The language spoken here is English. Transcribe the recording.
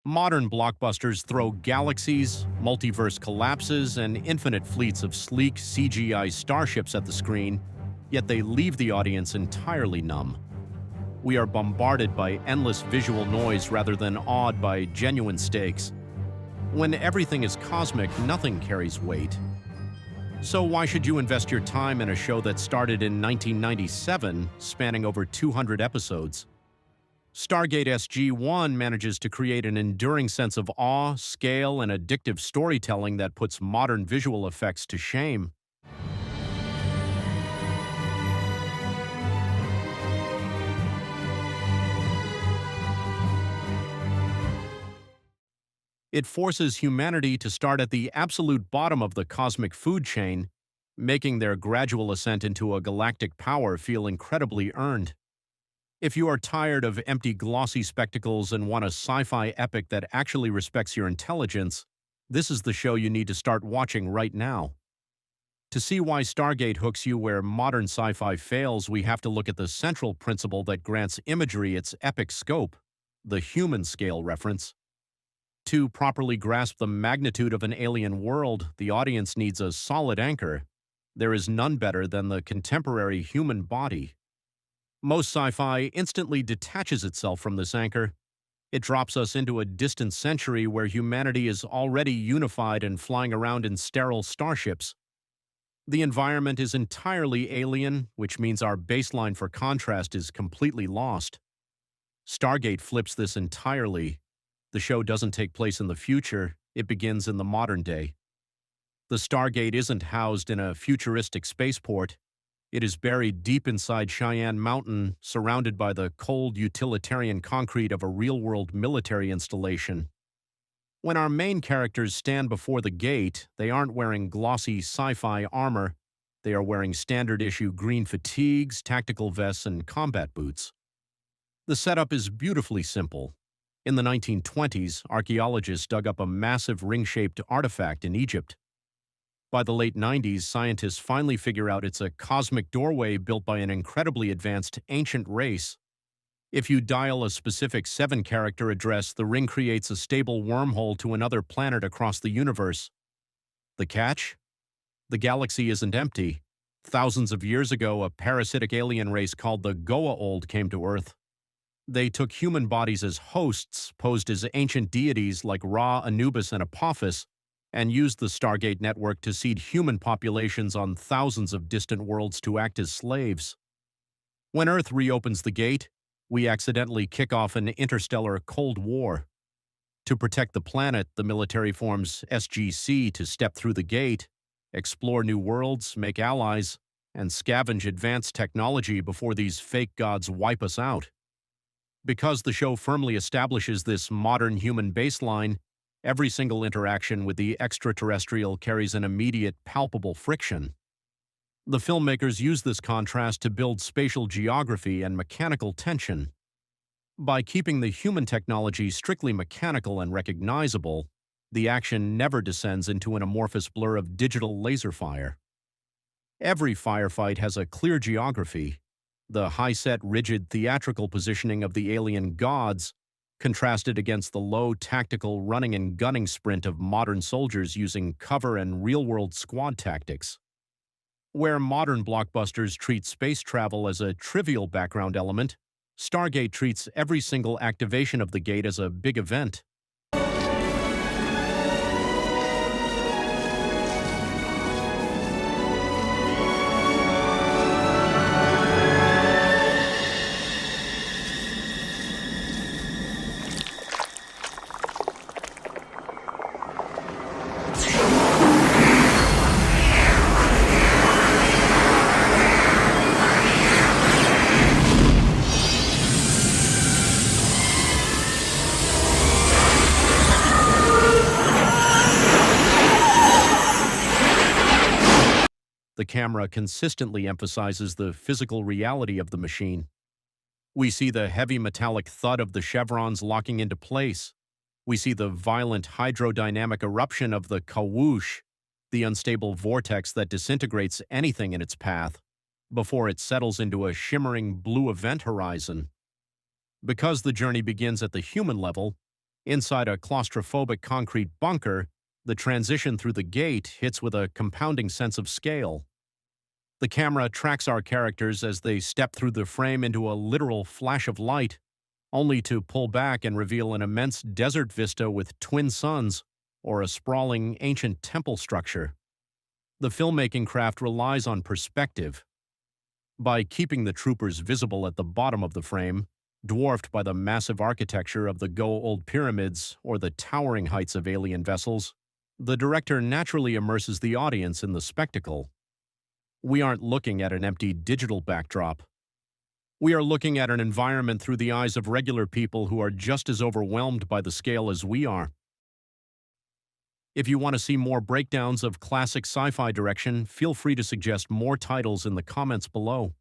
Modern blockbusters throw galaxies, multiverse collapses, and infinite fleets of sleek CGI starships at the screen, yet they leave the audience entirely numb. We are bombarded by endless visual noise rather than awed by genuine stakes. When everything is cosmic, nothing carries weight. So why should you invest your time in a show that started in 1997, spanning over 200 episodes? Stargate SG-1 manages to create an enduring sense of awe, scale, and addictive storytelling that puts modern visual effects to shame. It forces humanity to start at the absolute bottom of the cosmic food chain, making their gradual ascent into a galactic power feel incredibly earned. If you are tired of empty glossy spectacles and want a sci-fi epic that actually respects your intelligence, this is the show you need to start watching right now. To see why Stargate hooks you where modern sci-fi fails, we have to look at the central principle that grants imagery its epic scope, the human scale reference. To properly grasp the magnitude of an alien world, the audience needs a solid anchor. There is none better than the contemporary human body. Most sci-fi instantly detaches itself from this anchor. It drops us into a distant century where humanity is already unified and flying around in sterile starships. The environment is entirely alien, which means our baseline for contrast is completely lost. Stargate flips this entirely. The show doesn't take place in the future, it begins in the modern day. The Stargate isn't housed in a futuristic spaceport. It is buried deep inside Cheyenne Mountain, surrounded by the cold, utilitarian concrete of a real-world military installation. When our main characters stand before the gate, they aren't wearing glossy sci-fi armor. They are wearing standard-issue green fatigues, tactical vests, and combat boots. The setup is beautifully simple. In the 1920s, archaeologists dug up a massive ring-shaped artifact in Egypt. By the late 90s, scientists finally figure out it's a cosmic doorway built by an incredibly advanced ancient race. If you dial a specific 7-character address, the ring creates a stable wormhole to another planet across the universe. The catch? The galaxy isn't empty. Thousands of years ago, a parasitic alien race called the Goa'uld came to Earth. They took human bodies as hosts, posed as ancient deities like Ra, Anubis, and Apophis, and used the Stargate network to seed human populations on thousands of distant worlds to act as slaves. When Earth reopens the gate, we accidentally kick off an interstellar Cold War. To protect the planet, the military forms SGC to step through the gate, explore new worlds, make allies, and scavenge advanced technology before these fake gods wipe us out. Because the show firmly establishes this modern human baseline, every single interaction with the extraterrestrial carries an immediate, palpable friction. The filmmakers use this contrast to build spatial geography and mechanical tension. By keeping the human technology strictly mechanical and recognizable, the action never descends into an amorphous blur of digital laser fire. Every firefight has a clear geography. The high-set, rigid, theatrical positioning of the alien gods contrasted against the low, tactical running and gunning sprint of modern soldiers using cover and real-world squad tactics. Where modern blockbusters treat space travel as a trivial background element, Stargate treats every single activation of the gate as a big event. The camera consistently emphasizes the physical reality of the machine. We see the heavy metallic thud of the chevrons locking into place. We see the violent hydrodynamic eruption of the kawoosh, the unstable vortex that disintegrates anything in its path, before it settles into a shimmering blue event horizon. Because the journey begins at the human level, Inside a claustrophobic concrete bunker, the transition through the gate hits with a compounding sense of scale. The camera tracks our characters as they step through the frame into a literal flash of light, only to pull back and reveal an immense desert vista with twin suns or a sprawling ancient temple structure. The filmmaking craft relies on perspective. By keeping the troopers visible at the bottom of the frame, dwarfed by the massive architecture of the Go-Old Pyramids or the towering heights of alien vessels, the director naturally immerses the audience in the spectacle. We aren't looking at an empty digital backdrop. We are looking at an environment through the eyes of regular people who are just as overwhelmed by the scale as we are. If you want to see more breakdowns of classic sci-fi direction, feel free to suggest more titles in the comments below.